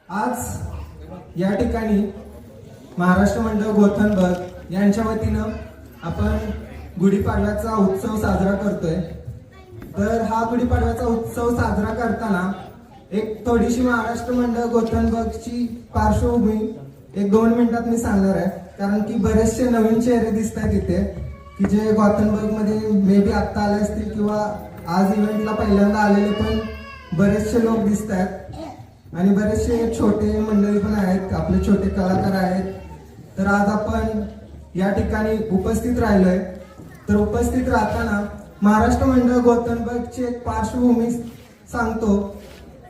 आज या ठिकाणी महाराष्ट्र मंडळ गोथनबर्ग यांच्या वतीनं आपण गुढीपाडव्याचा उत्सव साजरा करतोय। तर हा गुढीपाडव्याचा उत्सव साजरा करताना एक थोडीशी महाराष्ट्र मंडळ गोथनबर्गची पार्श्वभूमी 1-2 मिनिटात मी सांगणार आहे, कारण की बरेचसे नवीन चेहरे दिसत आहेत इथे की जे गोथनबर्ग मध्ये मे बी आत्ता आले असतील किंवा आज इव्हेंटला पहिल्यांदा आलेले पण बरेचसे लोक दिसत आहेत आणि बरेचसे छोटे मंडळी पण आहेत, आपले छोटे कलाकार आहेत। तर आज आपण या ठिकाणी उपस्थित राहिलोय। तर उपस्थित राहताना महाराष्ट्र मंडळ गोथनबर्गची एक पार्श्वभूमी सांगतो।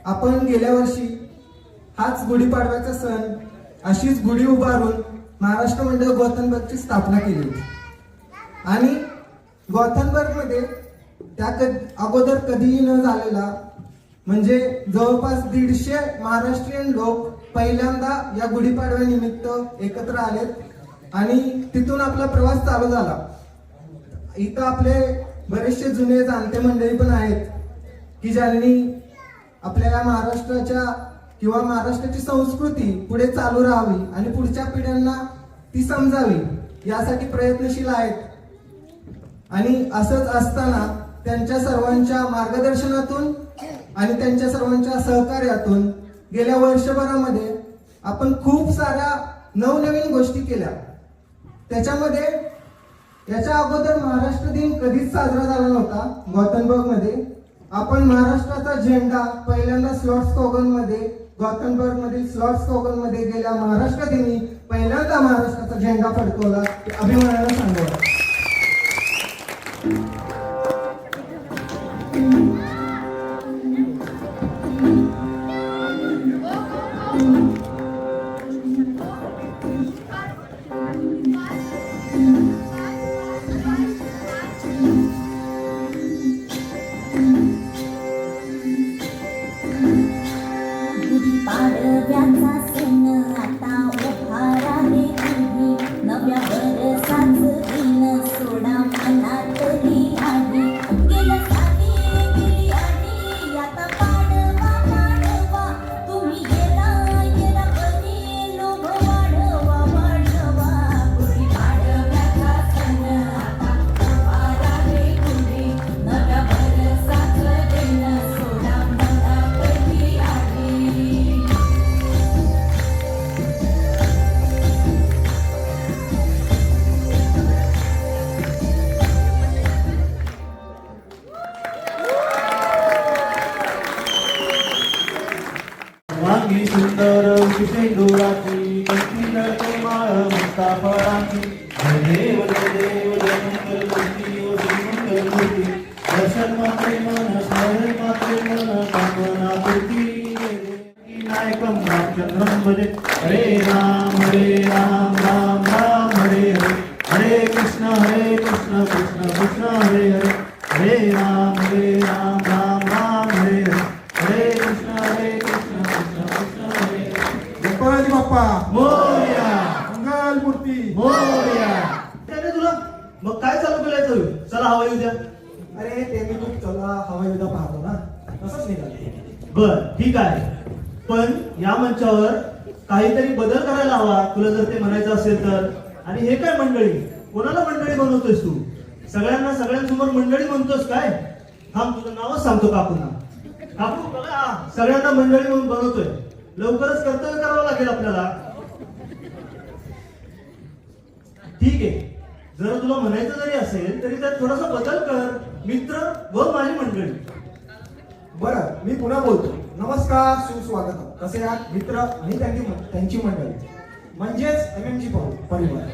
आपण गेल्या वर्षी हाच गुढीपाडव्याचा सण अशीच गुढी उभारून महाराष्ट्र मंडळ गोथनबर्गची स्थापना केली होती आणि गोथनबर्ग मध्ये त्या अगोदर कधीही न झालेला म्हणजे जवळपास 150 महाराष्ट्रीयन लोक पहिल्यांदा या गुढीपाडव्या निमित्त एकत्र आलेत आणि तिथून आपला प्रवास चालू झाला। इथं आपले बरेचसे जुने जाणते मंडळी पण आहेत की ज्यांनी आपल्या महाराष्ट्राच्या किंवा महाराष्ट्राची संस्कृती पुढे चालू राहावी आणि पुढच्या पिढ्यांना ती समजावी यासाठी प्रयत्नशील आहेत। आणि असंच असताना त्यांच्या सर्वांच्या मार्गदर्शनातून आणि त्यांच्या सर्वांच्या सहकार्यातून गेल्या वर्षभरामध्ये आपण खूप साऱ्या नवनवीन गोष्टी केल्या। त्याच्यामध्ये याच्या अगोदर महाराष्ट्र दिन कधीच साजरा झाला नव्हता गोथनबर्ग मध्ये। आपण महाराष्ट्राचा झेंडा पहिल्यांदा स्लॉट्सकॉगन मध्ये गोथनबर्ग मधील स्लॉट्सकॉगन मध्ये गेल्या महाराष्ट्र दिनी पहिल्यांदा महाराष्ट्राचा झेंडा फडकवला, अभिमानानं सांगावं। वांगी सुंदर सिंदुराची कंठी नळते माळ मुक्ता फळांची। जय देव जय मंगलमूर्ती ओ श्रीमंगलमूर्ती दर्शन मात्रे मन स्मरण मात्रे मन कामना पूर्ती। नायकम रामचंद्रम भजे हरे राम राम राम हरे हरे हरे कृष्ण कृष्ण कृष्ण हरे हरे हरे राम राम राम हरे हरे हरे कृष्ण कृष्ण कृष्ण हरे गणपती बाप्पा मोरया मंगलमूर्ती मोरया। त्याने तुला मग काय चालू केलं? चला हवा येऊ द्या। अरे ते मी खूप चला हवा युद्ध पाहतो ना, तसंच निघाले। बर ठीक आहे, पण या मंचावर काहीतरी बदल करायला हवा तुला जर ते म्हणायचं असेल तर। आणि हे काय मंडळी, कोणाला मंडळी बनवतोयस तू? सगळ्यांसमोर मंडळी म्हणतोस काय? थांब तुझं नावच सांगतो काकूंना। काकू बघा, सगळ्यांना मंडळी म्हणून बनवतोय, लवकरच कर्तव्य करावं लागेल आपल्याला। ठीक आहे, जर तुला म्हणायचं जरी असेल तरी त्यात थोडासा बदल कर। मित्र व माझी मंडळी। बरं, मी पुन्हा बोलतो। नमस्कार, सुस्वागत। कसे आहात मित्र आणि त्यांची मंडळी, म्हणजेच MMG परिवार।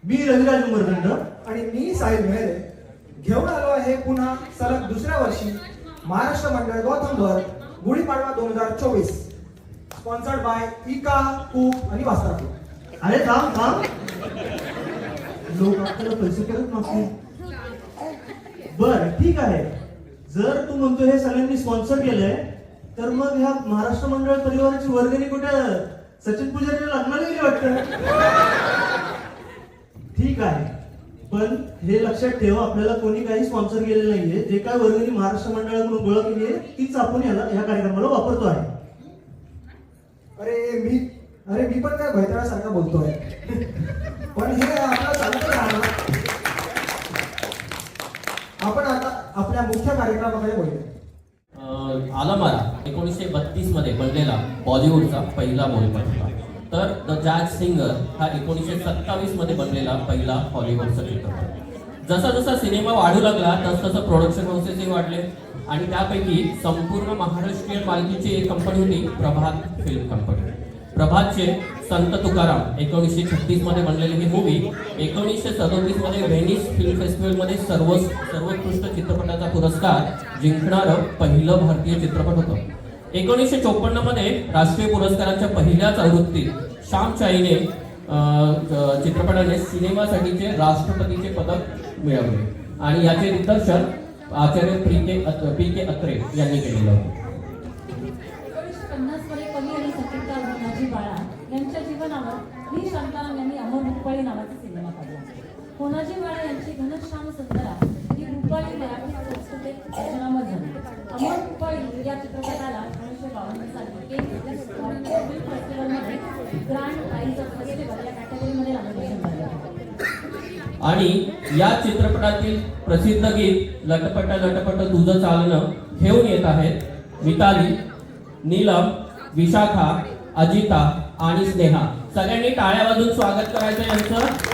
मी रविराज उमरदंड आणि मी साहिल मेहरे घेऊन आलो आहे पुन्हा सलग दुसऱ्या वर्षी महाराष्ट्र मंडळ गोथनबर्ग गुढीपाडवा 2024, स्पॉन्सर्ड बाय इका कूक आणि वास्त्रापूर। अरे थांब, लोक आपल्याला पैसे करत नसतील। बर ठीक आहे, जर तू म्हणतो हे सगळ्यांनी स्पॉन्सर केलंय तर मग ह्या महाराष्ट्र मंडळ परिवाराची वर्गणी कुठे सचिन पुजारीला लागणार गेली वाटतं। ठीक आहे, पण हे लक्षात ठेव, आपल्याला कोणी काही स्पॉन्सर केलेलं नाहीये। जे काय वर्गणी महाराष्ट्र मंडळाकडून गोळा केली आहे तीच आपण ह्या कार्यक्रमाला वापरतो आहे। अरे मी पण काय भैताळासारखा बोलतोय. पण हे आपलं चालत राहणार. आपण आता आपल्या मुख्य कार्यक्रमाकडे बोलूया. आलमारा 1932 मध्ये बनलेला बॉलिवूडचा पहिला बोलपट होता. तर द जॅज सिंगर हा 1927 मध्ये बनलेला पहिला हॉलिवूडचा चित्रपट. जसा जसा सिनेमा वाढू लागला तसं प्रोडक्शन हाऊसेसही वाढले आणि त्यापैकी संपूर्ण महाराष्ट्रीयन मालकीची एक कंपनी होती प्रभात फिल्म कंपनी. प्रभातचे संत तुकाराम 1936 मध्ये बनलेली ही मूवी 1937 मध्ये व्हेनिस फिल्म फेस्टिवल मध्ये सर्वोत्कृष्ट चित्रपटाचा पुरस्कार जिंकणारं पहिलं भारतीय चित्रपट होतं. 1954 मध्ये राष्ट्रीय पुरस्काराच्या पहिल्याच आवृत्तीत श्याम चाईने चित्रपटाने सिनेमासाठीचे राष्ट्रपतीचे पदक मिळवले आणि याचे दिग्दर्शन आचार्य पी के अत्रे यांनी केलेलं होतं. 1950 मध्ये कवी आणि संगीतकार होनाजी बाळा यांच्या जीवनावर व्ही शांताराम यांनी अमर भूपाळी नावाचा सिनेमा काढला. होनाजी बाळा यांची घनश्याम सुंदरा ही भूपाळी मराठी संस्कृतीत रचनामत झाली. अमर भूपाळी या चित्रपटाला 1952 साली केन फिल्म फेस्टिवलमध्ये ग्रँड प्राइज ऑफ फेस्टिवल या कॅटेगरीमध्ये नॉमिनेशन झाले. आणि या चित्रपटातील प्रसिद्ध गीत लटपट लटपट तुझं चालणं घेऊन येत आहेत मिताली, नीलम, विशाखा, अजिता आणि स्नेहा. सगळ्यांनी टाळ्या वाजून स्वागत करायचं यांचं.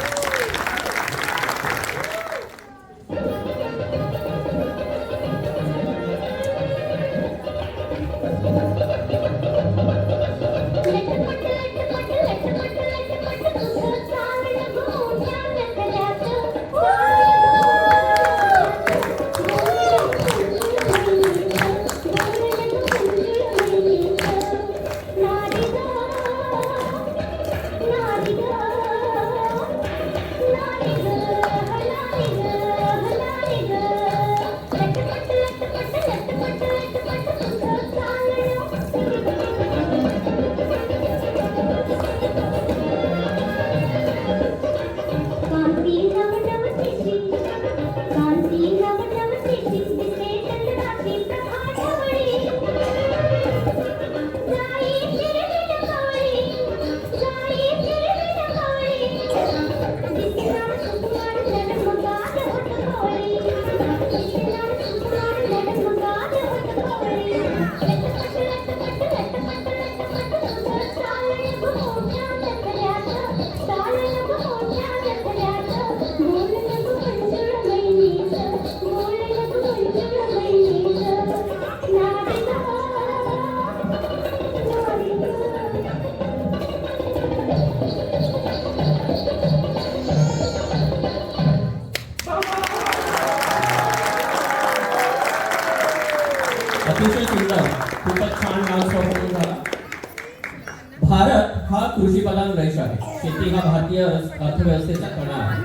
अतिशय सुंदर, खूपच छान डान्स परफॉर्मन्स झाला. भारत हा कृषीप्रधान देश आहे. शेती हा भारतीय अर्थव्यवस्थेचा कणा आहे.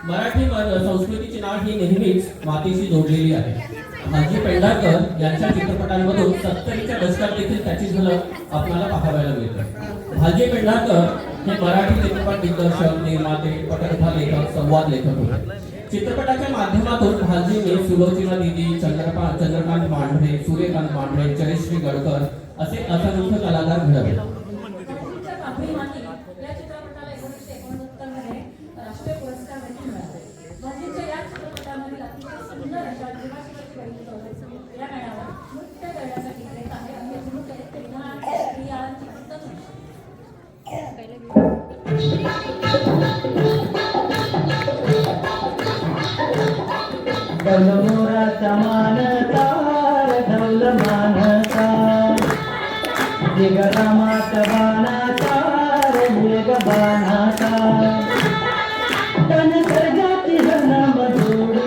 मराठी संस्कृतीची नाळ ही नेहमीच मातीशी जोडलेली आहे. भालजी पेंढारकर यांच्या चित्रपटांमधून 70च्या दशकात देखील त्याची झलक आपल्याला पाहायला मिळते. भालजी पेंढारकर हे मराठी चित्रपट दिग्दर्शक, निर्माते, पटकथा लेखक, संवाद लेखक होते. चित्रपटाच्या माध्यमातून भालजींनी सुलोचना दीदी, चंद्रकांत मांढरे, सूर्यकांत मांढरे, जयश्री गडकर असे असंख्य कलाकार घडवले. या चित्रपटाला 1969 मध्ये राष्ट्रीय पुरस्कार देखील मिळाले. भालजींच्या या चित्रपटामधील अतिशय सुंदर अशा जीवाशिवाची बहिणी चौधरी या गाण्यावर नृत्य करण्यासाठी येत आहे आणि हे नृत्य प्रियांची कीर्तन. मोराचा मानता ढवल मानता जगरामात बाणाचा वेग बाणाचा तन सर्जाची हनाम जोडी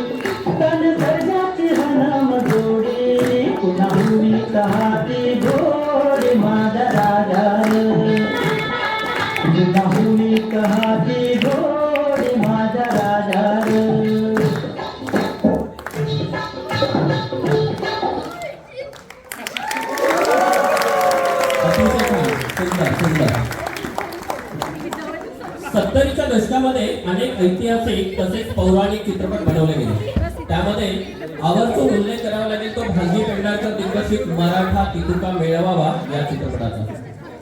तन सर्जाची हनाम जोडी पुन्हा हुई कहाती घोडी माझा राजा पुन्हा हुई कहाती घोडी माझा राजा सुंदर. 70च्या दशकामध्ये अनेक ऐतिहासिक तसेच पौराणिक चित्रपट बनवले गेले. त्यामध्ये आवर्जून उल्लेख करावा लागेल तो भालजी पेंढारकर दिग्दर्शित मराठा तितुका मेळवावा या चित्रपटाचा.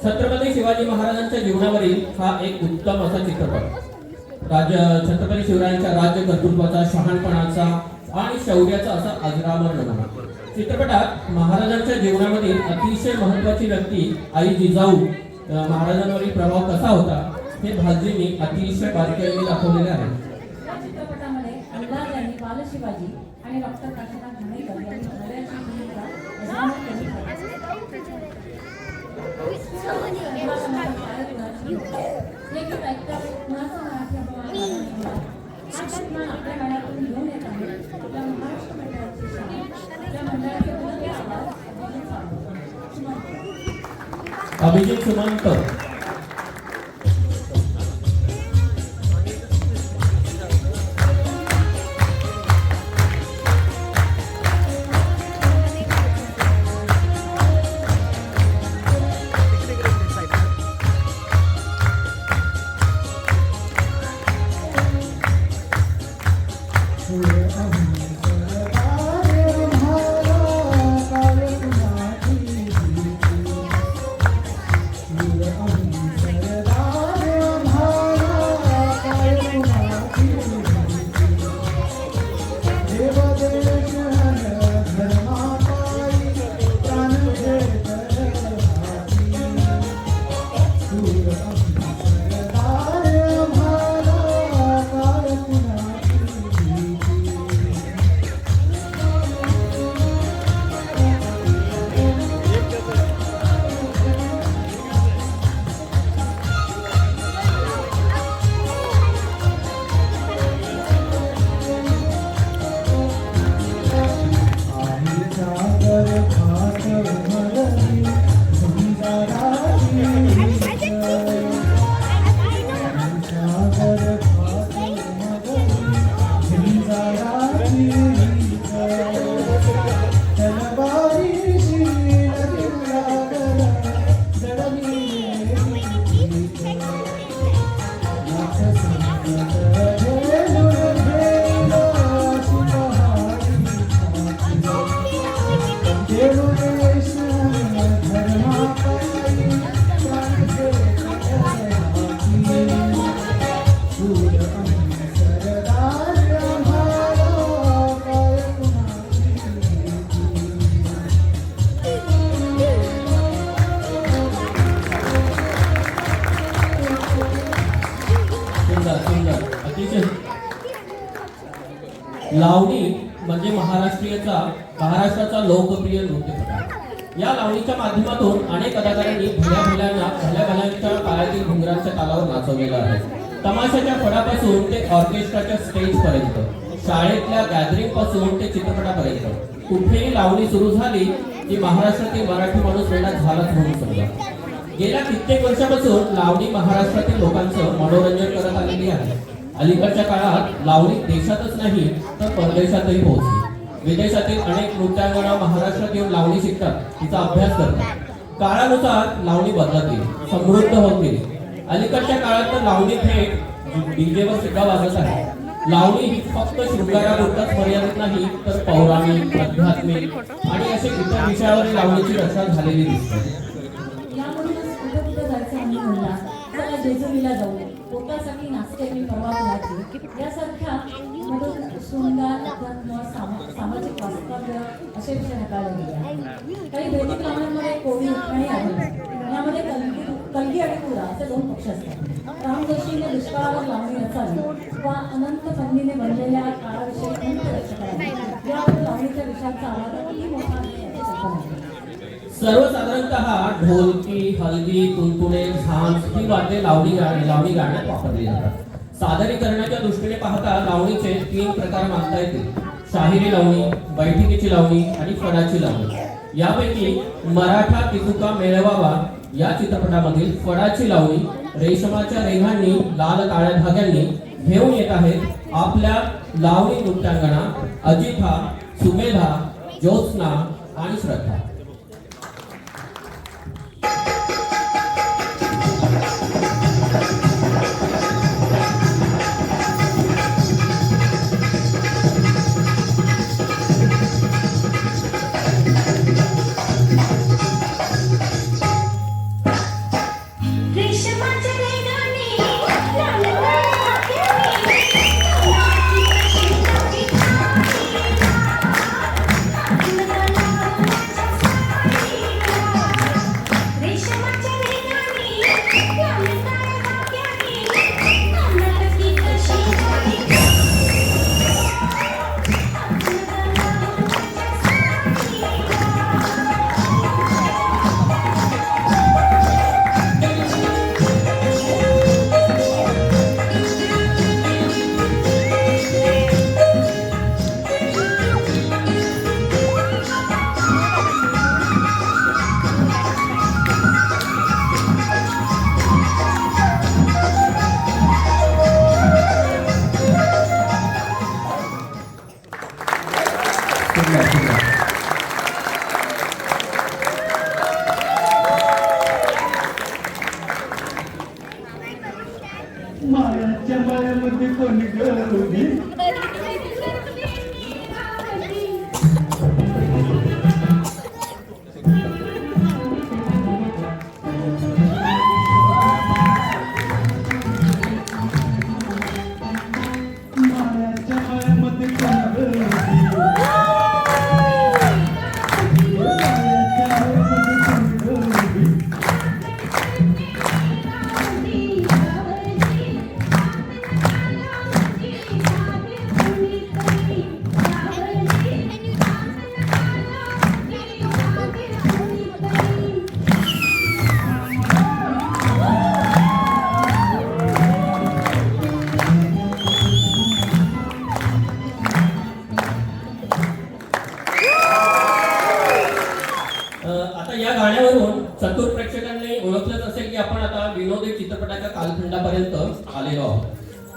छत्रपती शिवाजी महाराजांच्या जीवनावरील हा एक उत्तम असा चित्रपट. छत्रपती शिवरायांच्या राज्य कर्तृत्वाचा, शहाणपणाचा आणि शौर्याचा असा अजरामर नमुना. चित्रपटात महाराजांच्या जीवनामधील अतिशय महत्वाची व्यक्ती आई जिजाऊ महाराजांवरील प्रभाव कसा होता हे भालजींनी अतिशय बारकाईने दाखवलेले आहे. या चित्रपटामध्ये अंदाज यांनी बालशिवाजी आणि डॉक्टर काशीनाथ घाणेकर यांनी नव्याची भूमिका अजरामर केली आहे. लेखक ऐकतात कुणाचा मराठी अभिमान हा अभिमान आपल्या मनातून घेऊन येत आहे. आपल्या महाराष्ट्र मंडळाची शान, आपल्या मंडळाचे बोलके आवाज अभिजित सुमंत. लावणी म्हणजे महाराष्ट्राचा लोकप्रिय नृत्यप्रकार. या लावणीच्या माध्यमातून अनेक कलाकारांनी भल्या काळातील घुंगरांच्या तालावर नाचवलेलं आहे. तमाशाच्या फडापासून ते ऑर्केस्ट्राच्या स्टेज पर्यंत, शाळेतल्या गॅदरिंग पासून ते चित्रपटापर्यंत कुठेही लावणी सुरू झाली की महाराष्ट्रातील मराठी माणूस वेळा झालाच म्हणून समजा. गेल्या कित्येक वर्षापासून लावणी महाराष्ट्रातील लोकांचं मनोरंजन करत आलेली आहे. अलीकडच्या काळात लावणी देशातच नाही तर परदेशातही पोहोचली. विदेशातील अनेक नृत्यांगना महाराष्ट्रात येऊन लावणी शिकतात, तिचा अभ्यास करतात. काळानुसार लावणी बदलते, समृद्ध होत गेली. अलीकडच्या काळात तर लावणी थेट डीजेवर सुद्धा वाजत आहे. लावणी ही फक्त शृंगारापुरताच मर्यादित नाही तर पौराणिक, आध्यात्मिक आणि असे इतर विषयावर लावणीची रचना झालेली दिसते. यामधूनच कुठं कुठं जायचं आम्ही म्हणला चला जेजुरीला जाऊ, पोटासाठी नाचते मी परवा फुलाची यासारख्या मधून शृंगार, अध्यात्म, सामाजिक वास्तव्य असे विषय हाताळले गेले. काही वैदिक लावण्यांमध्ये कोळी आणि आढळतात. यामध्ये कलगी आणि कुरा असे दोन पक्ष असतात. रामजोशीने दुष्काळावर लावणी रचावी वा अनंत फंदीने बनलेल्या काळाविषयी अंत व्यक्त करावी यावर लावणीच्या विषयाचा आवाज किती मोठा आहे याची कल्पना आहे. सर्वसाधारणतः ढोलकी, हलगी, तुणतुणे, झांज ही वाद्ये लावणी गाण्यात वापरली जातात. सादरीकरणाच्या दृष्टीने पाहता लावणीचे 3 प्रकार मानता येतील: शाहिरी लावणी, बैठकीची लावणी आणि फडाची लावणी. यापैकी मराठा तितुका मेळवावा या चित्रपटामधील फडाची लावणी रेशमाच्या रेघांनी, लाल काळ्या धाग्यांनी घेऊन येत आहेत आपल्या लावणी नृत्यांगना अजिथा, सुमेधा, ज्योत्स्ना आणि श्रद्धा. आता या गाण्यावरून चतुर प्रेक्षकांनी ओळखलंच असेल की आपण आता विनोदी चित्रपटाच्या कालखंडापर्यंत आलेलो आहोत.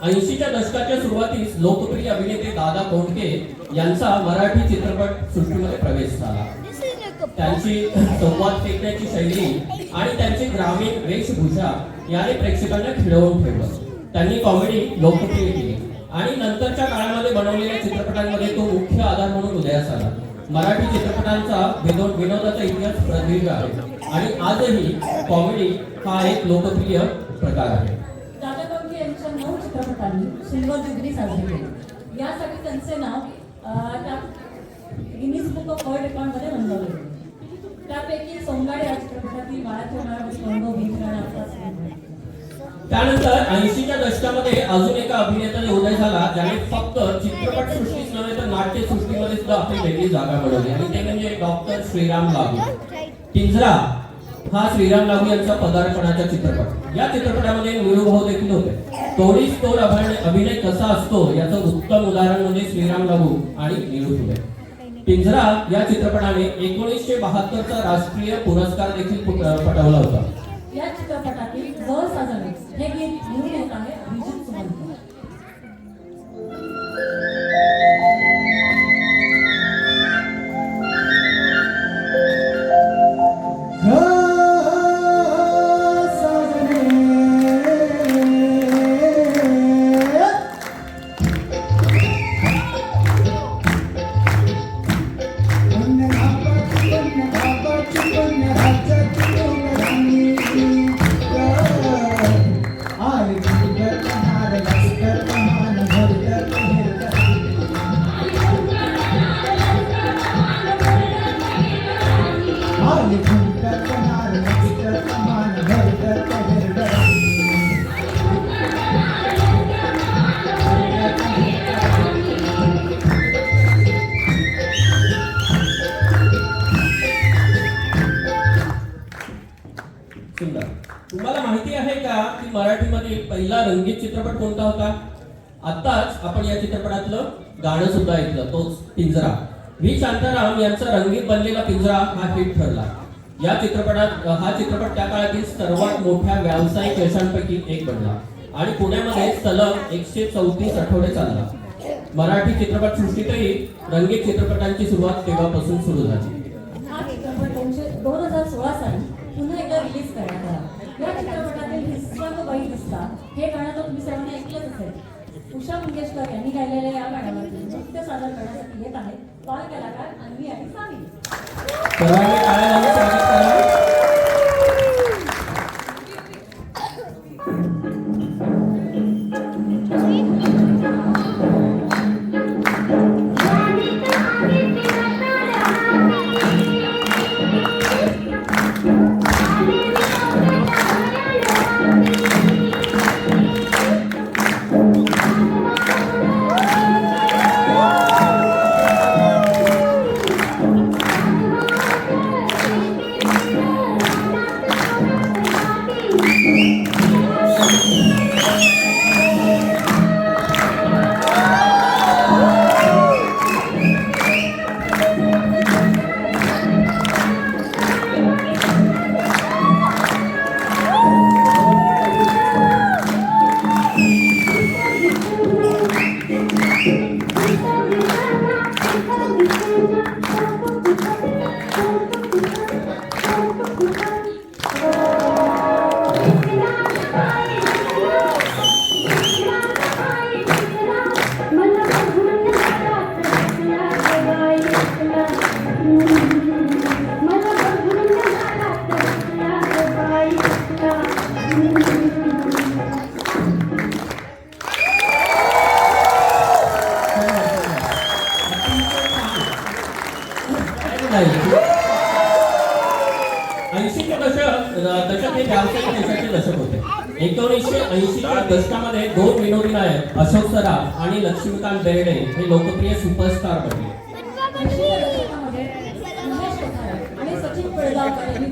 80च्या दशकाच्या सुरुवातीस लोकप्रिय अभिनेते दादा कोंडके यांचा मराठी चित्रपट सृष्टीमध्ये प्रवेश झाला. त्यांची संवाद टेकण्याची शैली आणि त्यांची ग्रामीण वेशभूषा याने प्रेक्षकांना खिळवून ठेवलं. त्यांनी कॉमेडी लोकप्रिय केली आणि नंतरच्या काळामध्ये बनवलेल्या चित्रपटांमध्ये तो मुख्य आधार म्हणून उदयास आला. मराठी चित्रपटांचा विनोदाचा इतिहास प्रदीर्घ आहे आणि आजही कॉमेडी हा एक लोकप्रिय प्रकार आहे. दादा कोंडके यांच्या 9 चित्रपटांनी सिल्वर जुबली साजरी केली. यासाठी त्यांचे नाव त्या गिनीज बुक ऑफ वर्ल्ड रेकॉर्डमध्ये नोंदवले गेले. त्यापैकी सोंगाडे या चित्रपटातील बाळाच्या मेळामध्ये गौरव भिंगराने आपला सिनेमा. त्यानंतर 80च्या दशकामध्ये अजून एका अभिनेत्याने उदय झाला ज्याने फक्त चित्रपट सृष्टीच नव्हे तर नाट्य सृष्टीमध्ये सुद्धा आपली वेगळी जागा बनवली आणि ते म्हणजे डॉक्टर श्रीराम लागू. पिंजरा हा श्रीराम लागू यांचा पदार्पणाचा चित्रपट. या चित्रपटामध्ये निळूभाऊ देखील होते. तोडीस तोड अभिनय कसा असतो याचं उत्तम उदाहरण म्हणजे श्रीराम लागू आणि निळू फुले. पिंजरा या चित्रपटाने 1972चा राष्ट्रीय पुरस्कार देखील पटवला होता. या चित्रपटातील जर साजणे हे गीत लिहून येत आहे अभिजित सुमंत. तुम्हाला माहिती आहे का की मराठीमधील पहिला रंगीत चित्रपट कोणता होता? आताच आपण या चित्रपटातलं गाणं सुद्धा ऐकलं, तोच पिंजरा. व्ही शांताराम यांचा रंगीत बनलेला पिंजरा हा हिट ठरला. या चित्रपटात हा चित्रपट त्या काळातील सर्वात मोठ्या व्यावसायिक यशांपैकी एक बनला आणि पुण्यामध्ये सलग 134 आठवडे चालला. मराठी चित्रपट सृष्टीतही रंगीत चित्रपटांची सुरुवात तेव्हापासून सुरू झाली. हा चित्रपट 2016 साली पुन्हा एकदा रिलीज करण्यात आला. या चित्रपटातील हिस्सा तो बाई दिसता हे गाणं तर तुम्ही सर्वांनी ऐकलंच असेल. उषा मंगेशकर यांनी गायलेल्या या गाण्यावरती नृत्य सादर करण्यासाठी येत आहे बाल कलाकार अन्वी आणि सामी. सर्वांनी टाळ्या वाजवून स्वागत करा. दशक हे व्यावसायिक यशाचे दशक होते. 1980च्या दशकामध्ये 2 विनोदी नायक अशोक सराफ आणि लक्ष्मीकांत बेर्डे हे लोकप्रिय सुपरस्टार बनले. 80च्या दशकामध्ये महेश कोठारे आणि सचिन पिळगावकर यांनी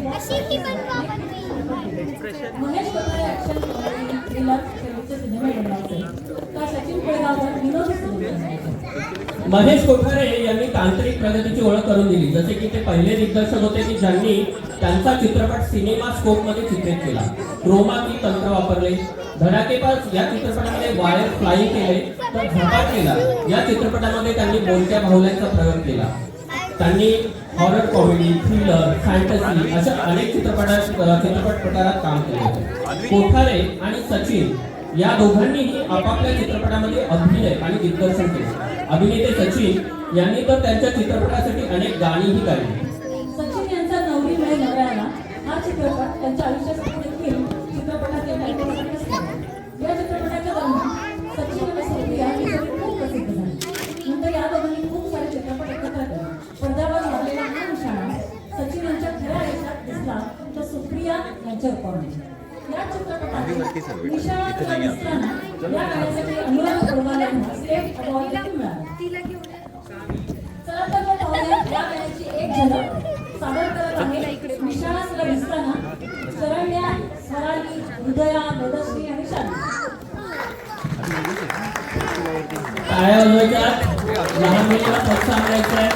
Mahesh Kothare action comedy thriller शेवटचे सिनेमे बनवायचे तर सचिन पिळगावकर विनोदी सिनेमे बनवायचे. महेश कोठारे यांनी तांत्रिक प्रगतीची ओळख करून दिली. जसे की ते पहिले दिग्दर्शक होते की ज्यांनी त्यांचा चित्रपट सिनेमा स्कोप मध्ये चित्रित केला. क्रोमा की तंत्र वापरले. धडाकेबाज या चित्रपटामध्ये वायर फ्लाईंग केले तर झपाटलेला या चित्रपटामध्ये त्यांनी बोलक्या बाहुल्यांचा प्रयोग केला. त्यांनी हॉरर कॉमेडी थ्रिलर फॅन्टसी अशा अनेक चित्रपट प्रकारात काम केले होते. कोठारे आणि सचिन या दोघांनीही आपापल्या चित्रपटामध्ये अभिनय आणि दिग्दर्शन केले. अभिनेते सचिन यांनी तर त्यांच्या चित्रपटासाठी अनेक गाणीही गायली. सचिन यांचा नवरी मिळे नव्याला हा चित्रपट त्यांच्या आयुष्यासाठी देखील चित्रपटातील टायटलसाठी असतो. या चित्रपटाच्या दरम्यान सचिन आणि सुप्रिया ही जोडी खूप प्रसिद्ध झाली. नंतर या दोघांनी खूप सारे चित्रपट एकत्र केले. पडद्यावर लागलेला हा निशाणा सचिन यांच्या खऱ्या आयुष्यात दिसला तर सुप्रिया यांच्या रूपाने. या चित्रपटातील निशाणा तुला दिसताना या गाण्यासाठी अनुराग अग्रवाल यांना स्टेट अवॉर्ड देखील मिळाला. चला तर मग पाहूया या गाण्याची एक झलक. सादर करत आहे निशाणा तुला दिसताना शरण्या, स्वराली, हृदया, वेदश्री आणि शाली. टाळ्या वाजवायच्या. लहान मुलीला प्रोत्साहन द्यायचंय.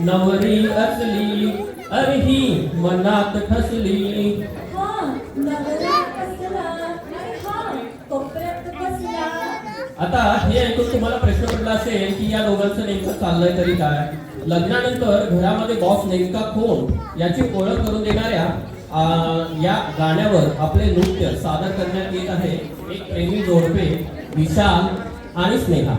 नवरी असली अरे ही मनात ठसली. आता हे ऐकून तुम्हाला प्रश्न पडला असेल की या दोघांचं नेमकं चाललंय तरी काय. लग्नानंतर घरामध्ये बॉस नेमका कोण याची ओळख करून देणाऱ्या या गाण्यावर आपले नृत्य सादर करण्यात येत आहे एक प्रेमी जोडपे विशाल आणि स्नेहा.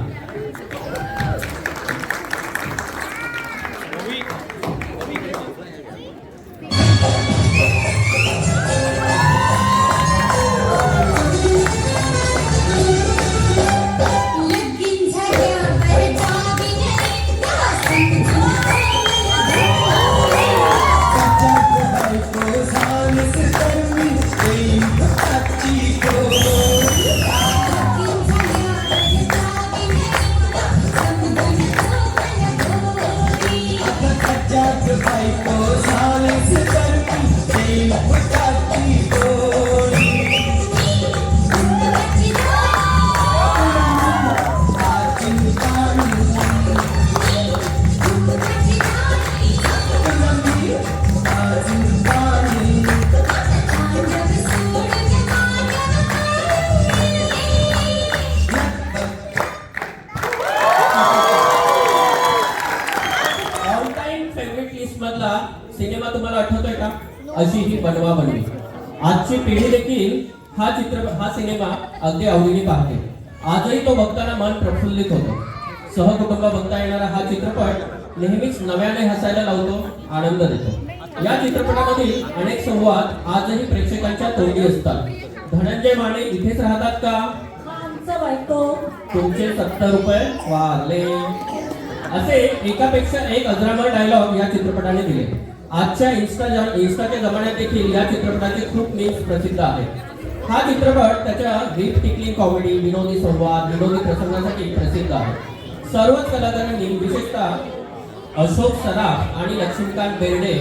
सिनेमा तुम्हाला आठवतोय का? अशी ही बनवा बनवी. आजची पिढी देखील हा सिनेमा अगदी आवडीने पाहते. आजही तो बघताना मन प्रफुल्लित होतं. सहकुटुंब बघता येणारा हा चित्रपट नेहमीच नव्याने हसायला लावतो, आनंद देतो. या चित्रपटामधील अनेक संवाद आजही प्रेक्षकांच्या तोंडी असतात. धनंजय माने इथेच राहतात का? हा आमचा बायको. तुमचे 70 रुपये वाले. असे एकापेक्षा एक अजरामर डायलॉग या चित्रपटाने दिले. आजच्या इंस्टाच्या जमान्यात देखील या चित्रपटाचे खूप मीम्स प्रसिद्ध आहेत. हा चित्रपट त्याच्या हिट टिकलिंग कॉमेडी, विनोदी संवाद, विनोदी प्रसंगासाठी प्रसिद्ध आहे. सर्वच कलाकारांनी विशेषतः अशोक सराफ आणि लक्ष्मीकांत बेर्डे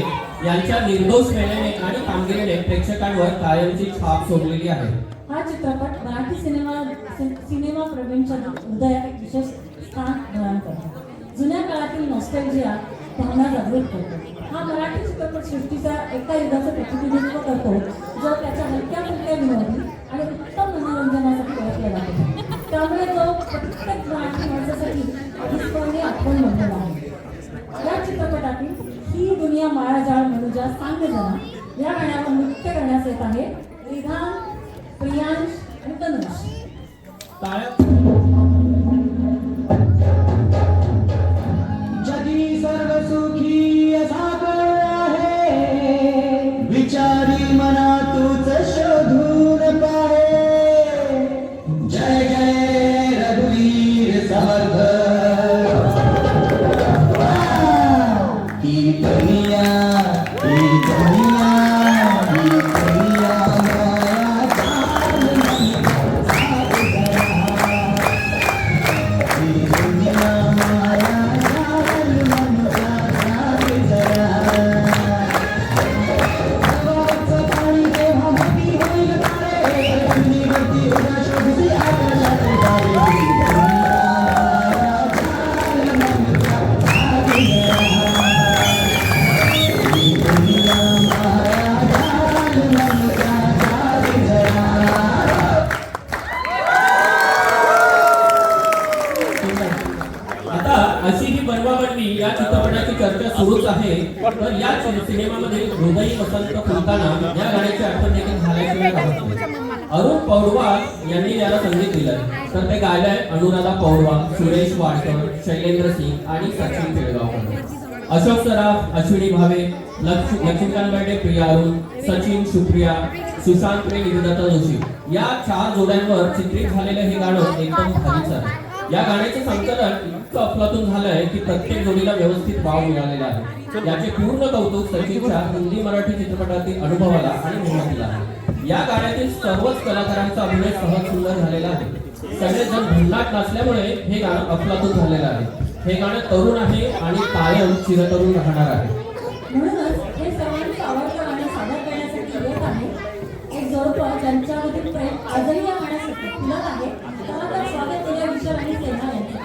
यांच्या निर्दोष मेहनतीने आणि कामगिरीने प्रेक्षकांवर कायमची छाप सोडलेली आहे. हा चित्रपट मराठी सिनेमा प्रेमींच्या हृदयात एक विशेष स्थान निर्माण करतो. जुन्या काळातील नॉस्टॅल्जिया भावना जागृत करतो. हा मराठी चित्रपट सृष्टीचा एका युगाचं प्रतिनिधित्व करतो जो त्याच्या हलक्या फुलक्या विनोदी आणि उत्तम मनोरंजनासाठी ओळखला जातो. त्यामुळे तो प्रत्येक मराठी माणसासाठी अविस्मरणीय आठवण बनलेला आहे. या चित्रपटातील ही दुनिया मायाजाळ मनुजा सांग जरा या गाण्यावर नृत्य करण्यास येत आहे विधान, प्रियांश आणि तनुष. जगी सर्व सुखी असा आहे, विचारी मना तूच शोधून पाहे. जय जय रघुवीर समर्थ. ही दुनिया अशी ही बनवाबनवी या चित्रपटाची चर्चा सुरूच आहे. तर या सिनेमामध्ये हृदयी वसंत फुलताना या गाण्याची आठवण देखील झाल्याशिवाय राहत नाही. अरुण पौडवाल यांनी याला संगीत दिलंय. तर ते गायलंय अनुराधा पौडवाल, सुरेश वाडकर, शैलेंद्र सिंग आणि सचिन पिळगावकर. अशोक सराफ, अश्विनी भावे, लक्ष्मीकांत बेर्डे, प्रिया अरुण, सचिन, सुप्रिया, सुशांत प्रेम, निवेदिता जोशी या 4 जोड्यांवर चित्रित झालेलं हे गाणं एकदम भारीच आहे. या गाण्याचे संकलन इतकं अफलातून झालंय की प्रत्येक जोडीला व्यवस्थित वाव मिळालेला आहे. याचे पूर्ण कौतुक सचिनच्या हिंदी मराठी चित्रपटातील अनुभवाला आणि मेहनतीला आहे. या गाण्यातील सर्वच कलाकारांचा अभिनय सहज सुंदर झालेला आहे. सगळेजण भन्नाट नसल्यामुळे हे गाणं अफलातून झालेलं आहे. हे गाणं तरुण आहे आणि कायम चिरतरुण राहणार आहे. म्हणूनच हे सर्वांचं आवडतं गाणं सादर करण्यासाठी येत आहे एक जोडपं ज्यांच्यामधील प्रेम आजही या गाण्यासाठी फुलत आहे. चला तर स्वागत करूया विशाल आणि सेना यांचं.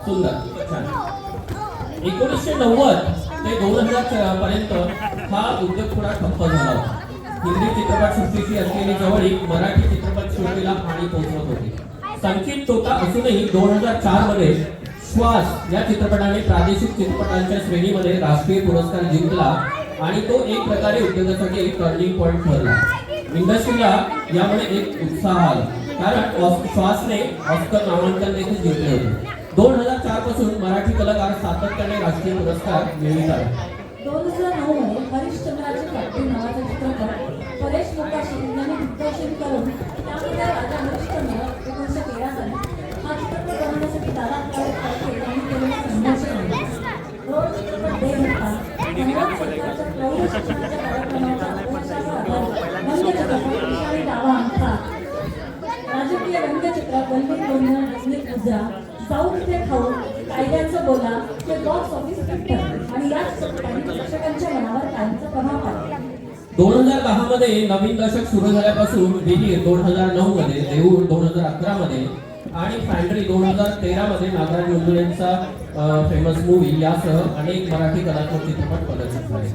सुंदर, छान. 1990 ते 2000 पर्यंत हा उद्योग थोडा ठप्प झाला होता. हिंदी चित्रपट सृष्टीची असलेली जवळीक मराठी चित्रपट सृष्टीला हानी पोहोचवत होती. संचित तोटा असूनही 2004 मध्ये श्वास या चित्रपटाने प्रादेशिक चित्रपटांच्या श्रेणीमध्ये राष्ट्रीय पुरस्कार जिंकला आणि तो एक प्रकारे उद्योगासाठी एक टर्निंग पॉइंट ठरला. इंडस्ट्रीला यामुळे एक उत्साह आला, कारण श्वासने ऑस्कर नामांकन देखील जिंकले होते. 2004 पासून मराठी कलाकार सातत्याने राष्ट्रीय पुरस्कार मिळवित आहेत. 2009 मध्ये हरिश्चंद्राची फॅक्टरी नावाचा चित्रपट परेश मोकाशी यांनी दिग्दर्शन करून त्यामध्ये राजा हरिश्चंद्र 1913 साली हा चित्रपट बनवण्यासाठी दादा साहेब यांनी केलेला संघर्ष आहे. रोड चित्रपट देव होता भारत सरकारच्या प्रौढ शिक्षणाच्या कार्यक्रमाच्या आदर्शावर आधारित रंगचित्रपट विशाली डावा अंगठा, राजकीय रंगचित्र बलवीर गोंधळ रजनी गुजरा, साऊथ ते खाऊ, कायद्याचं बोला हे बॉक्स ऑफिस हिट आणि या चित्रपटाने प्रेक्षकांच्या मनावर कायमचा प्रभाव पाडला. 2010 मध्ये नवीन दशक सुरू झाल्यापासून दिलीर 2009 मध्ये, देऊळ 2011 मध्ये आणि फॅन्ड्री 2013 मध्ये नागराज मंजुळेंचा फेमस मूवी यासह अनेक मराठी कलात्मक चित्रपट प्रदर्शित झाले.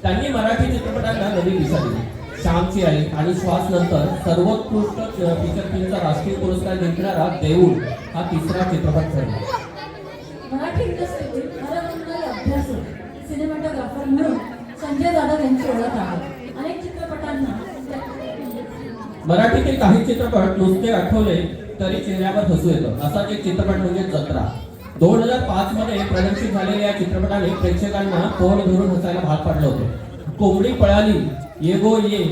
त्यांनी मराठी चित्रपटांना नवी दिशा दिली. श्यामची आई आणि श्वास नंतर सर्वोत्कृष्ट फीचर फिल्मचा राष्ट्रीय पुरस्कार जिंकणारा देऊळ हा तिसरा चित्रपट ठरला. मराठी इंडस्ट्रीतील हरमंगल अभ्यासू सिनेमॅटोग्राफर म्हणून संजय जाधव यांची ओळख आहे. अनेक चित्रपटांना मराठीतील काही चित्रपट नुसते आठवले तरी चेहऱ्यावर हसू येतं. असाच एक चित्रपट म्हणजे जत्रा. 2005 मध्ये प्रदर्शित झालेल्या या चित्रपटाने प्रेक्षकांना तोंड धरून हसायला भाग पाडलं होतं. कोंबडी पळाली, ये गो ये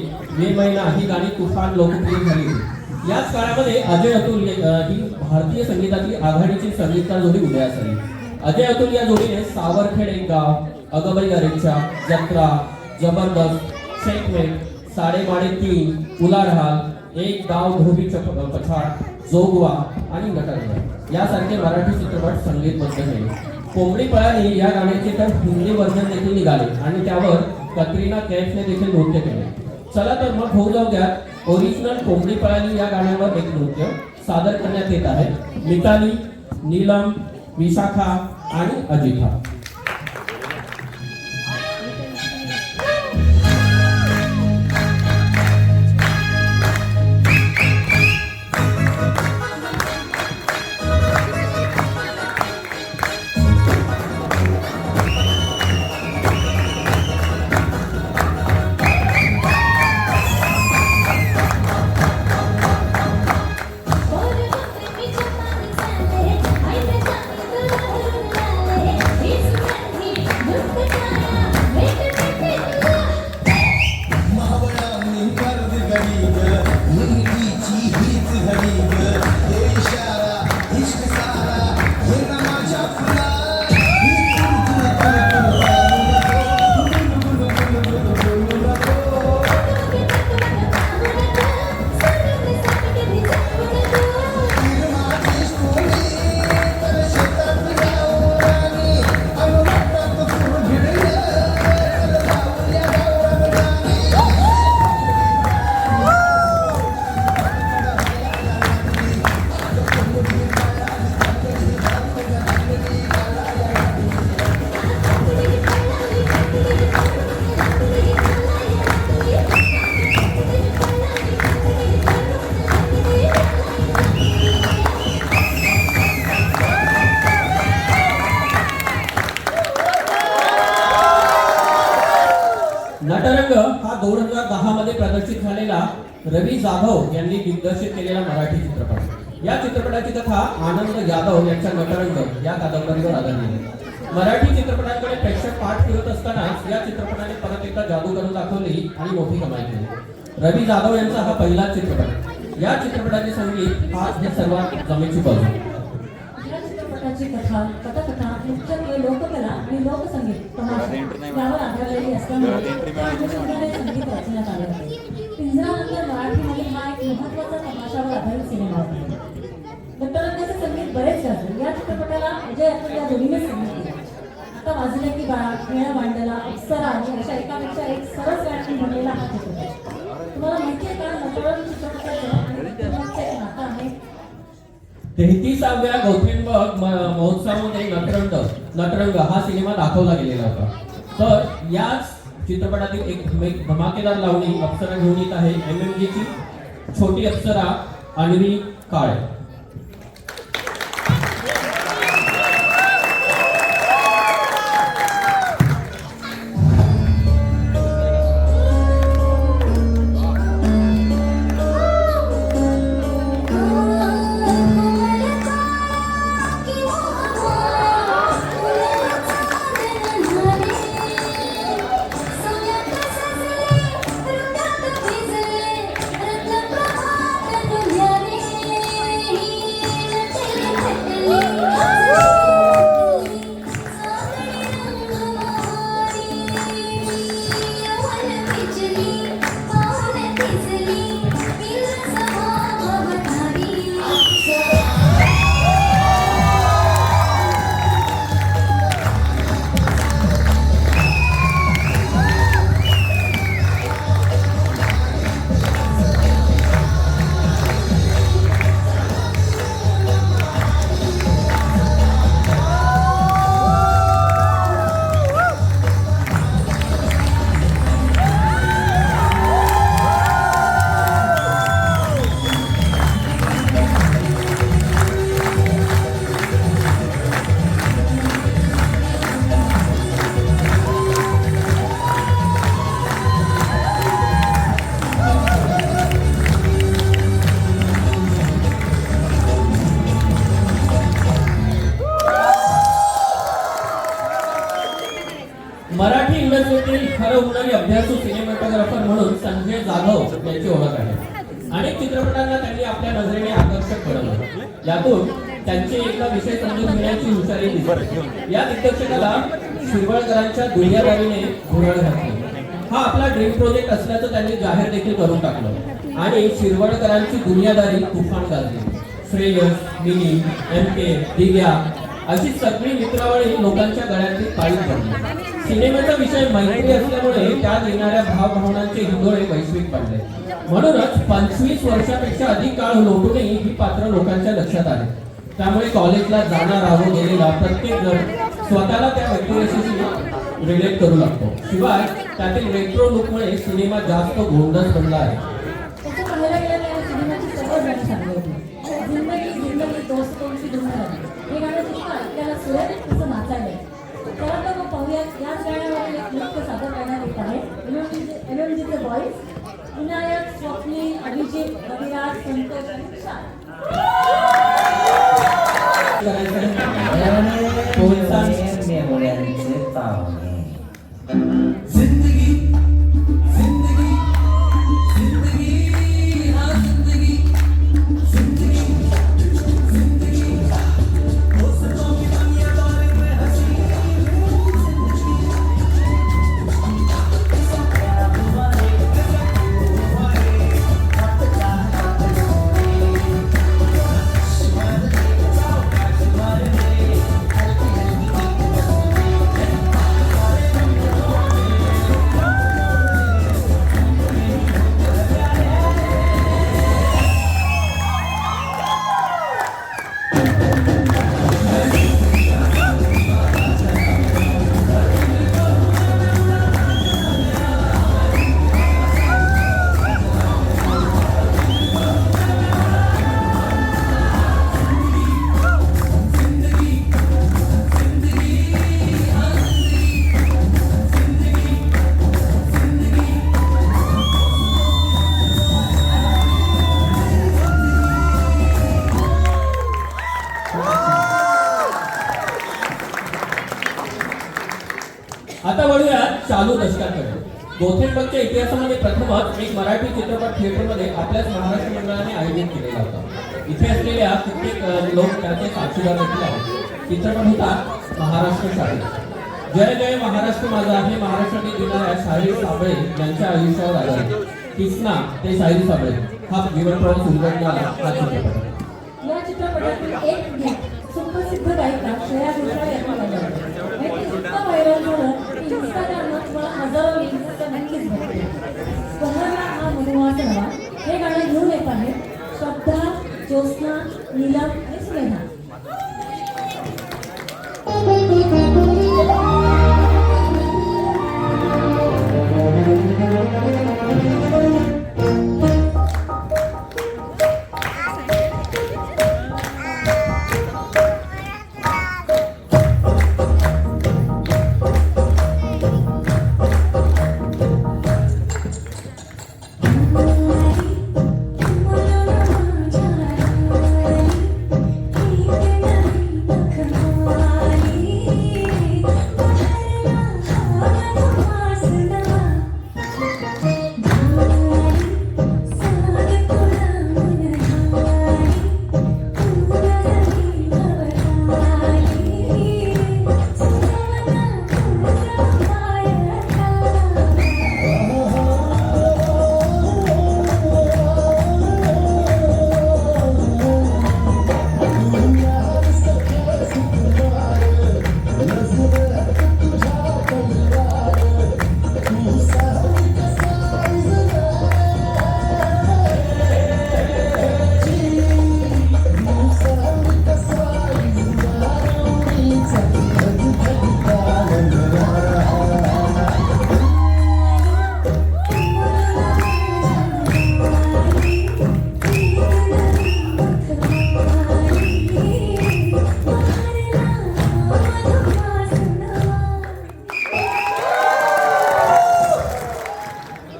मैना ही गाणी तुफान लोकप्रिय झाली होती. याच काळामध्ये अजय अतुल ही भारतीय संगीतातली आघाडीची संगीतकार जोडी उदयास आली. अजय अतुल या जोडीने सावरखेड एक गाव, अगबाई अरेच्छा, जत्रा, जबरदस्त, शेकमेट, साडेमाडे 3, उलाढाल, एक गाव धोबी पछाड, जोगवा आणि नटरंग यासारखे मराठी चित्रपट संगीतबद्ध केले. कोंबडी पळाली या गाण्याचे तर हिंदी व्हर्जन देखील निघाले आणि त्यावर कतरिना कैफने देखील नृत्य केले. चला तर मग होऊ जाऊ द्या. ओरिजिनल कोंबडी पळाली या गाण्यावर एक नृत्य सादर करण्यात येत आहे. मिताली, नीलम, विशाखा आणि अजिथा. नटरंग हा 2010 मध्ये प्रदर्शित झालेला रवी जाधव यांनी दिग्दर्शित केलेला मराठी चित्रपट. या चित्रपटाची कथा आनंद यादव यांच्या नटरंग या कादंबरीवर आधारलेली आहे. मराठी चित्रपटांकडे प्रेक्षक पाठ फिरत असतानाच या चित्रपटाने परत एकदा जादू करून दाखवली आणि मोठी कमाई केली. रवी जाधव यांचा हा पहिला चित्रपट. या चित्रपटाचे संगीत हा सर्वात जमेची बाजू. या चित्रपटाची कथा, पटकथा मुख्यत्वे लोककला आणि लोकसंगीत तमाशा यावर आधारलेली असल्यामुळे त्या अनुषंगाने संगीत रचण्यात आले होते. पिंजरानंतर मराठीमध्ये हा एक महत्त्वाचा तमाशावर आधारित सिनेमा होता. नटरंगाचे संगीत बरेच गाजले. या चित्रपटाला अजय अतुल या जोडीने संगीत दिले. आता वाजले की बाळा, वेळा मांडला, अप्सरा आणि अशा एकापेक्षा एक सरस गाणी बनलेला हा चित्रपट. तुम्हाला माहिती आहे का नटरंग चित्रपटाचं आणि चित्रपटाचं एक नातं आहे. 33व्या गौथेनबर्ग महोत्सवामध्ये नटरंग हा सिनेमा दाखवला गेलेला होता. तर याच चित्रपटातील एक धमाकेदार लावणी अप्सरा घेऊन येत आहे MMG ची छोटी अप्सरा अन्वी काळे. इंडस्ट्रीतील हरहुन्नरी अभ्यासू सिनेमॅटोग्राफर म्हणून संजय जाधव यांची ओळख आहे. अनेक चित्रपटांना त्यांनी आपल्या नजरेने आकर्षक बनवलं. यातून त्यांचे एकदा विषय समजून घेण्याची हुशारी दिसली. या दिग्दर्शकाला शिरवळकरांच्या दुनियादारीने भुरळ घातली. हा आपला ड्रीम प्रोजेक्ट असल्याचं त्यांनी जाहीर देखील करून टाकलं आणि शिरवळकरांची दुनियादारी तुफान गाजली. श्रेयस, मिनी, MK, दिव्या अशी सगळी मित्रवळी लोकांच्या गळ्यातली पाळी पडली. सिनेमाचा विषय मैत्री असल्यामुळे त्यात येणाऱ्या भावभावनांचे हिंदोळे वैश्विक पडले. म्हणूनच 25 वर्षापेक्षा अधिक काळ लोटूनही ही पात्र लोकांच्या लक्षात आली. त्यामुळे कॉलेजला जाणार राहून गेलेला प्रत्येक जण स्वतःला त्या व्यक्तिरेखेशी रिलेट करू लागतो. शिवाय त्यातील रेट्रो लुकमुळे सिनेमा जास्त गोंडस बनला आहे. तसं पाहायला गेलं तर या सिनेमाची सर्व गाणी चांगली होती. जिंदगी जिंदगी दोस्तोंची दुनियादारी हे गाणं जितकं ऐकायला सुरेख तसं नाचायला आहे. चला तर मग पाहूयात याच गाण्यावरील एक नृत्य सादर करण्यात येत आहे. एलओडीचे बॉईज विनायक, स्वप्नी, अभिजित, रविराज, संतोष आणि विशाल. आता वळूया चालू दशकाकडे. गोथेनबर्गच्या इतिहासामध्ये प्रथमच एक मराठी चित्रपट थिएटरमध्ये आपल्याच महाराष्ट्र मंडळाने आयोजित केलेला होता. इथे असलेल्या कित्येक लोक त्याचे साक्षीदार देखील आहेत. चित्रपट होता महाराष्ट्र शाहीर. जय जय महाराष्ट्र माझा हे महाराष्ट्रातील दिनाऱ्या शाहीर साबळे यांच्या आयुष्यावर आधारित किसना ते शाहीर साबळे हा जीवनप्रवास उलगडणारा हा चित्रपट. या चित्रपटातील एक गीत सुप्रसिद्ध गायिका श्रेया घोषाल यांनी गायलं. हे इतकं व्हायरल झालं की इंस्टाग्रामवर तुम्हाला हजारो लिंक्स तर नक्कीच भेटतील. स्पंदना हा मधुमास नवा हे गाणं घेऊन येत आहे श्रद्धा, ज्योत्स्ना, नीलम आणि सुनेहा.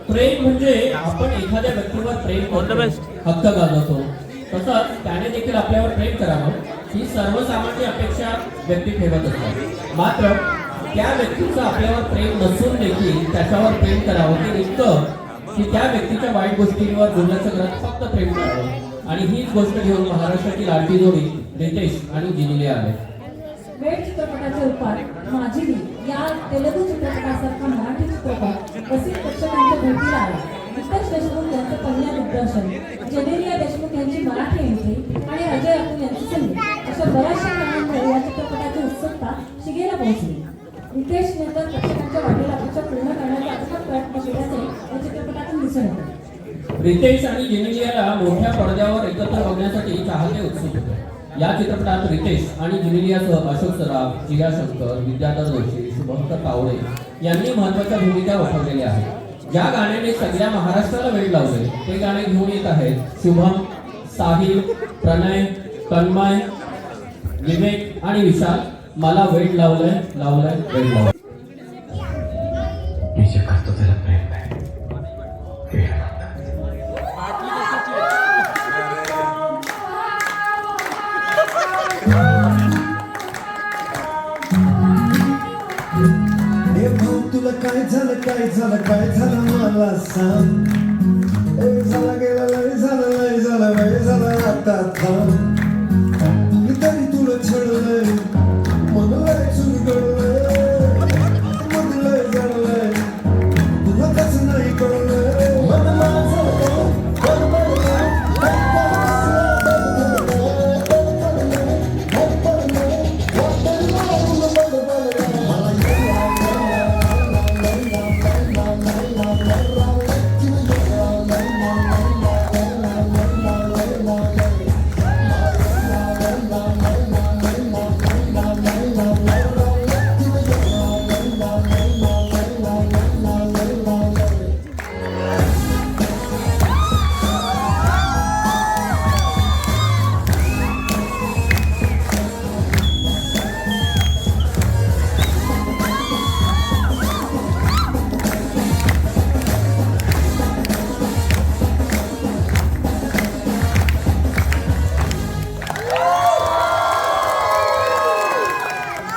प्रेम म्हणजे आपण एखाद्या व्यक्तीवर प्रेम करतो, हक्क गाजवतो. तसंच त्याने देखील आपल्यावर प्रेम करावं ही सर्वसामान्य अपेक्षा व्यक्ती ठेवत असतात. मात्र त्या व्यक्तीचं आपल्यावर प्रेम नसून देखील त्याच्यावर प्रेम करावं ते इतकं की त्या व्यक्तीच्या वाईट गोष्टींवर दुर्लक्ष करत फक्त प्रेम करावं. आणि हीच गोष्ट घेऊन महाराष्ट्रातील लाडकी जोडी रितेश आणि जिनिले आले. वेळ चित्रपटाचे उत्पाद माझी मी या तेलुगू चित्रपटासारखा मराठी चित्रपट रसिक प्रेक्षकांच्या भेटीला आला. रितेश देशमुख यांचं पहिलं दिग्दर्शन, जेनेलिया देशमुख यांची मराठी एंट्री आणि अजय अतुल यांची संगीत अशा बऱ्याचशा कारणांमुळे या चित्रपटाची उत्सुकता शिगेला पोहोचली. रितेशने तर प्रेक्षकांच्या वाटेला अपेक्षा पूर्ण करण्याचा अथक प्रयत्न केल्याचे या चित्रपटातून दिसून येते. रितेश आणि जिनिलियाला मोठ्या पडद्यावर एकत्र बघण्यासाठी चाहते उत्सुक होते. या चित्रपटात रितेश आणि जिनिलियासह अशोक सराफ, जिया शंकर, विद्याधर जोशी, शुभंकर तावडे यांनी महत्वाच्या भूमिका वठवलेल्या आहेत. ज्या गाण्याने सगळ्या महाराष्ट्राला वेळ लावले ते गाणे घेऊन येत आहेत शुभम, साहिल, प्रणय, तन्मय, विवेक आणि विशाल. मला वेळ लावलंय लावलंय वेळ लावलंय. मी जे करतो त्याला प्रेम नाही, वेळ म्हणतात. ए भाऊ तुला काय झालं काय झालं काय झालं मला सांग. ए झालं गेलं लय झालं आता थांब. मी तरी तुला छळलंय मन लय चुरगळलंय मन लय जळलंय तुला कसं नाही कळलंय. मन माझं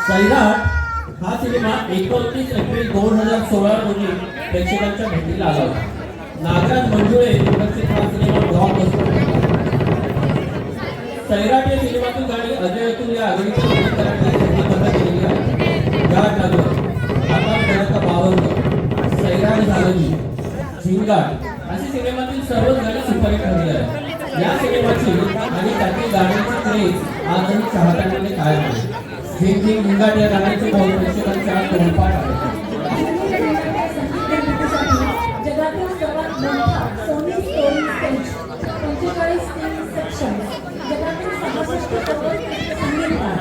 सैराट हा सिनेमा 29 एप्रिल 2016 रोजी प्रेक्षकांच्या भेटीला आला होता. नागराज मंजुळे दिग्दर्शित हा सिनेमा ब्लॉकबस्टर ठरला. सैराट या सिनेमातील गाणी अजय अतुल या आघाडीच्या संगीतकारांनी संगीतबद्ध केलेली आहेत. गाठ लागलं, आता घराचा बावरकर, सैराट झालंजी, झिंगाट अशी सिनेमातील सर्वच गाणी सुपरहिट ठरली आहेत. या सिनेमाची आणि त्यातील गाण्यांची क्रेज आजही चाहत्यांमध्ये कायम आहे. झिंग झिंग झिंगाट या गाण्याचे बोल प्रेक्षकांच्या तोंडपाठ आहे. जगातील सर्वात मोठा सोनी स्टोरी स्टेज 45 तीन सेक्शन, जगातील 66 संगीतकार,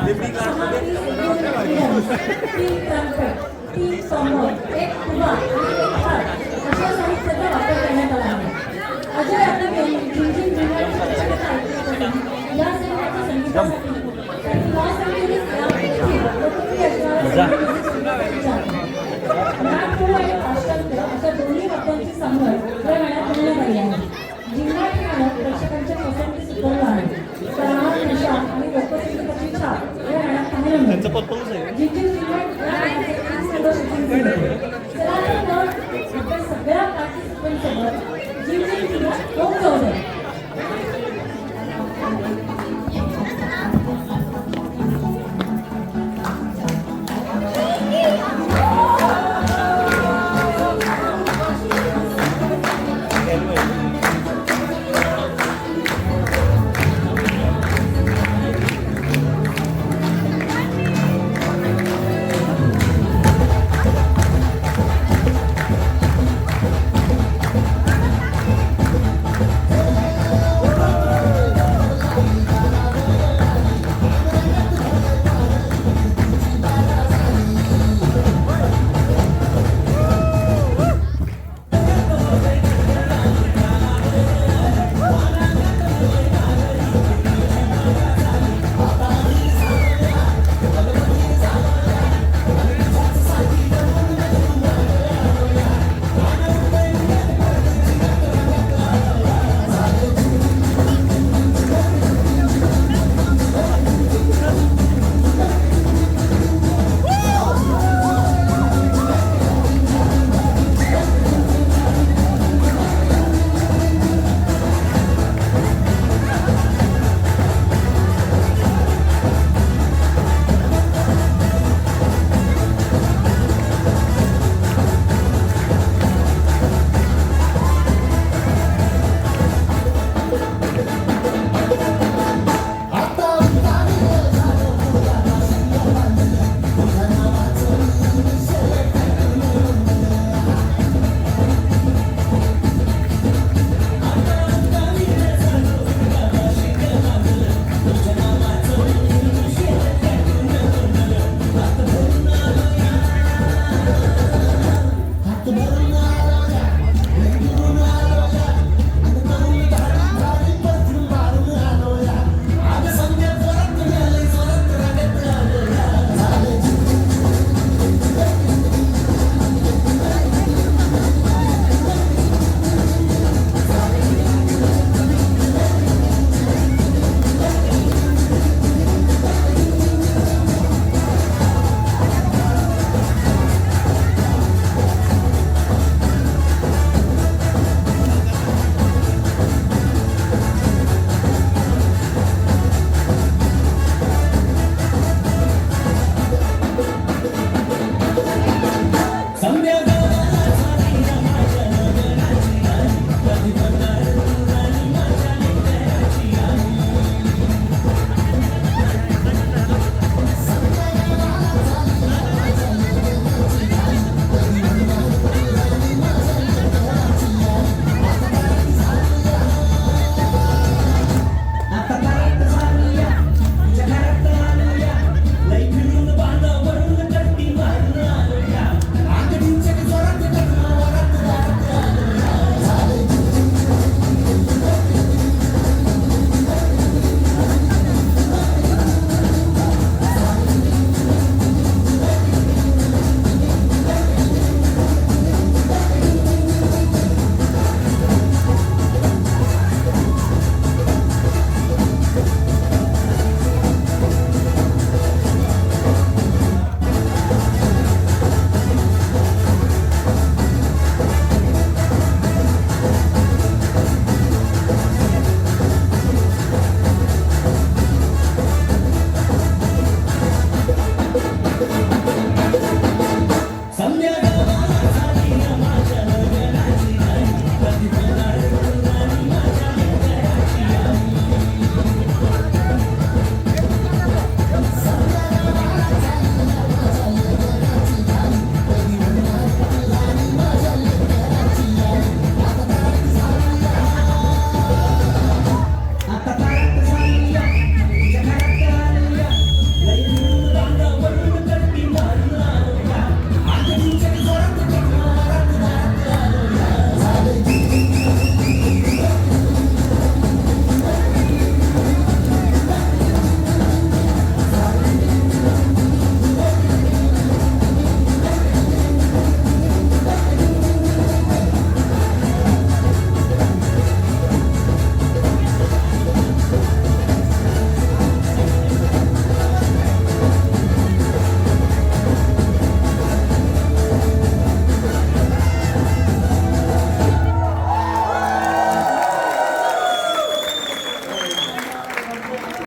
3 ट्रम्पेट, 3 समोर, 1 तुबा आणि 1 हात अशा साहित्याचा वापर करण्यात आला आहे. अजय अतुल यांनी झिंग झिंग झिंगाटची प्रचंड ऐकण्यासाठी या सिनेमाच्या संगीतासाठी त्यांनी लॉस एंजेलिस नागपूर आणि पाश्चात्य अशा दोन्ही वाद्यांची सांगड या गाण्यात करण्यात आली आहे. जिंगाट हे गाणं प्रेक्षकांच्या पसंतीस उतरलं आहे. तणाव, नशा आणि लोकसंगीताची छाप या गाण्यात पाहायला मिळते. जिंगाट या गाण्याचे 3 शूटिंग केले.